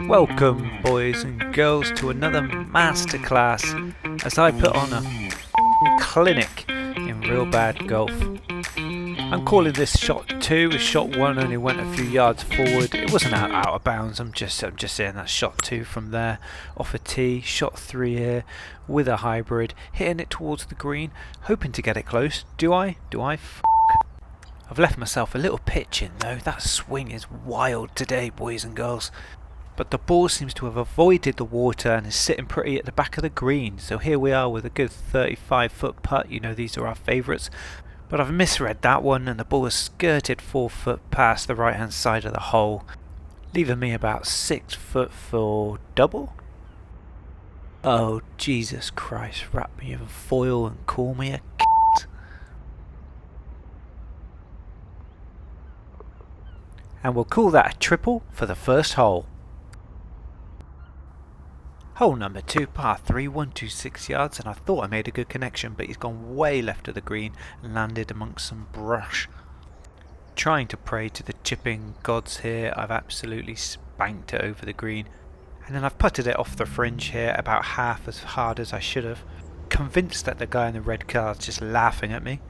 Welcome, boys and girls, to another masterclass as I put on a clinic in real bad golf. I'm calling this shot 2, as shot 1 only went a few yards forward. It wasn't out of bounds, I'm just saying that's shot 2 from there, off a tee. Shot 3 here with a hybrid, hitting it towards the green, hoping to get it close. Do I? I've left myself a little pitch in though. That swing is wild today, boys and girls. But the ball seems to have avoided the water and is sitting pretty at the back of the green. So here we are with a good 35-foot putt. You know these are our favourites. But I've misread that one and the ball has skirted 4 foot past the right hand side of the hole, leaving me about 6 foot for double. Oh Jesus Christ, wrap me in foil and call me a c**t. And we'll call that a triple for the first hole. Hole number 2, par 3, 126 yards, and I thought I made a good connection, but he's gone way left of the green and landed amongst some brush. Trying to pray to the chipping gods here, I've absolutely spanked it over the green, and then I've putted it off the fringe here about half as hard as I should have, convinced that the guy in the red car is just laughing at me.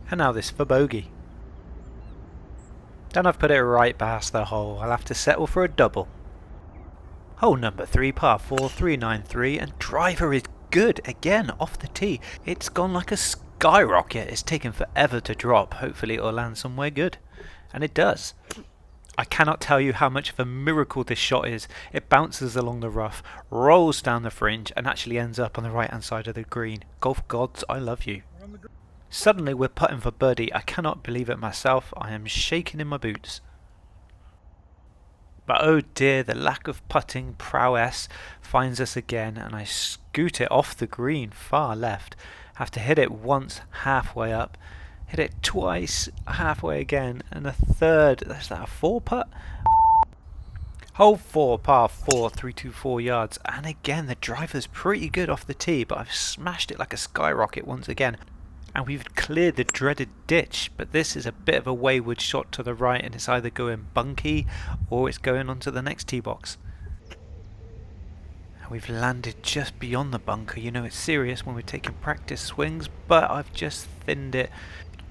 And now this for bogey. Then I've put it right past the hole. I'll have to settle for a double. Hole number 3, par 4, 393, and driver is good again off the tee. It's gone like a skyrocket. It's taken forever to drop. Hopefully it'll land somewhere good. And it does. I cannot tell you how much of a miracle this shot is. It bounces along the rough, rolls down the fringe, and actually ends up on the right hand side of the green. Golf gods, I love you. Suddenly we're putting for birdie. I cannot believe it myself. I am shaking in my boots. But oh dear, the lack of putting prowess finds us again, and I scoot it off the green far left. Have to hit it once halfway up, hit it twice halfway again, and a third. Is that a 4 putt? Hole 4, par 4, 324 yards, and again the driver's pretty good off the tee, but I've smashed it like a skyrocket once again. And we've cleared the dreaded ditch, but this is a bit of a wayward shot to the right, and it's either going bunky or it's going onto the next tee box. And we've landed just beyond the bunker. You know it's serious when we're taking practice swings, but I've just thinned it.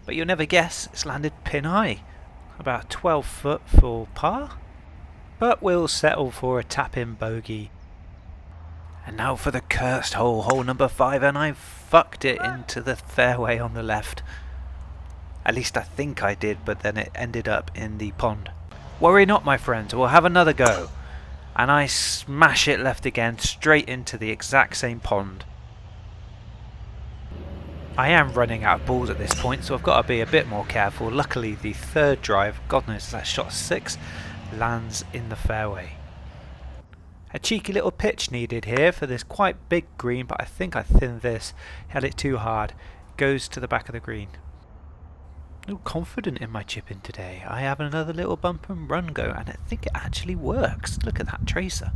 But you'll never guess, it's landed pin high, about 12 foot for par. But we'll settle for a tap-in bogey. And now for the cursed hole, hole number 5, and I've fucked it into the fairway on the left. At least I think I did, but then it ended up in the pond. Worry not, my friends, we'll have another go. And I smash it left again, straight into the exact same pond. I am running out of balls at this point, so I've got to be a bit more careful. Luckily the third drive, God knows that's shot 6, lands in the fairway. A cheeky little pitch needed here for this quite big green, but I think I thinned this, had it too hard. Goes to the back of the green. Not confident in my chipping today. I have another little bump and run go, and I think it actually works. Look at that tracer.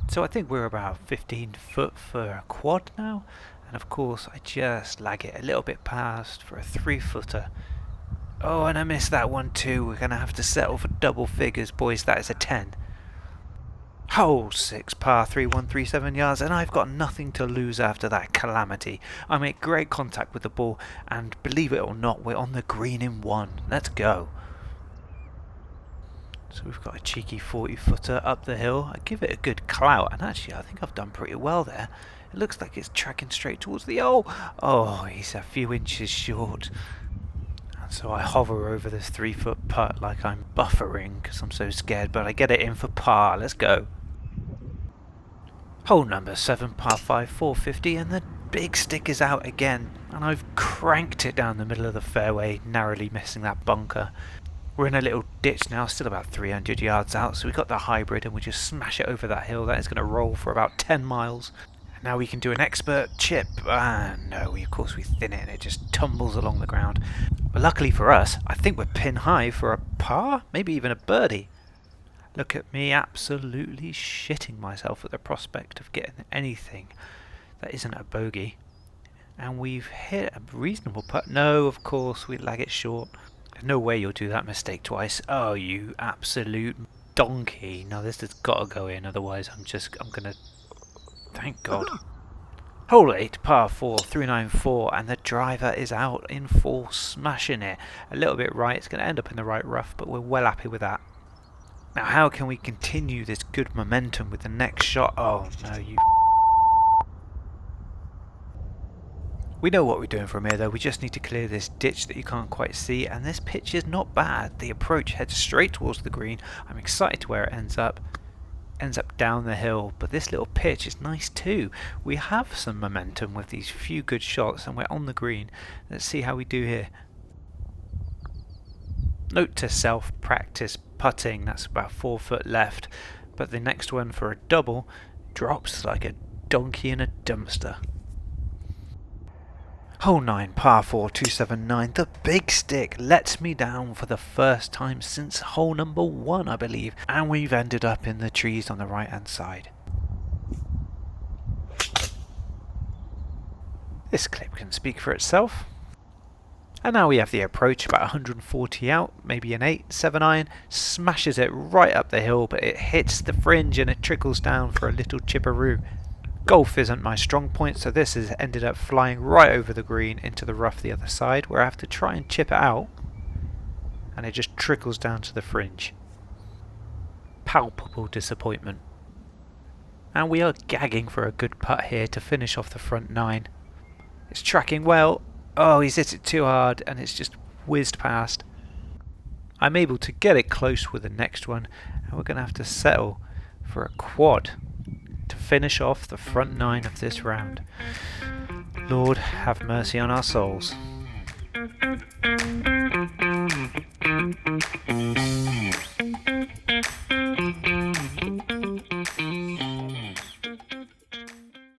So I think we're about 15 foot for a quad now, and of course I just lag it a little bit past for a 3-footer. Oh, and I missed that one too. We're going to have to settle for double figures, boys. That is a 10. Hole 6, par 3, 137 yards, and I've got nothing to lose after that calamity. I make great contact with the ball, and believe it or not, we're on the green in 1. Let's go. So we've got a cheeky 40-footer up the hill. I give it a good clout, and actually I think I've done pretty well there. It looks like it's tracking straight towards the oh, he's a few inches short. And so I hover over this 3-foot putt like I'm buffering because I'm so scared, but I get it in for par. Let's go. Hole number 7, par 5, 450, and the big stick is out again, and I've cranked it down the middle of the fairway, narrowly missing that bunker. We're in a little ditch now, still about 300 yards out, so we got the hybrid and we just smash it over that hill. That is going to roll for about 10 miles. And now we can do an expert chip. No, of course we thin it and it just tumbles along the ground. But luckily for us, I think we're pin high for a par, maybe even a birdie. Look at me absolutely shitting myself at the prospect of getting anything that isn't a bogey. And we've hit a reasonable putt. No, of course, we lag it short. There's no way you'll do that mistake twice. Oh, you absolute donkey. Now this has got to go in, otherwise I'm gonna... Thank God. Hole 8, par 4, 394, and the driver is out in full, smashing it. A little bit right, it's going to end up in the right rough, but we're well happy with that. Now how can we continue this good momentum with the next shot? Oh no, you... We know what we're doing from here though, we just need to clear this ditch that you can't quite see, and this pitch is not bad. The approach heads straight towards the green. I'm excited to where it ends up down the hill, but this little pitch is nice too. We have some momentum with these few good shots and we're on the green. Let's see how we do here. Note to self, practice putting. That's about 4 foot left, but the next one for a double drops like a donkey in a dumpster. Hole 9, par 4, 279. The big stick lets me down for the first time since hole number 1, I believe, and we've ended up in the trees on the right hand side. This clip can speak for itself. And now we have the approach, about 140 out, maybe an 8, 7 iron, smashes it right up the hill, but it hits the fringe and it trickles down for a little chipperoo. Golf isn't my strong point, so this has ended up flying right over the green into the rough the other side, where I have to try and chip it out, and it just trickles down to the fringe. Palpable disappointment. And we are gagging for a good putt here to finish off the front 9. It's tracking well. Oh, he's hit it too hard, and it's just whizzed past. I'm able to get it close with the next one, and we're going to have to settle for a quad to finish off the front 9 of this round. Lord, have mercy on our souls.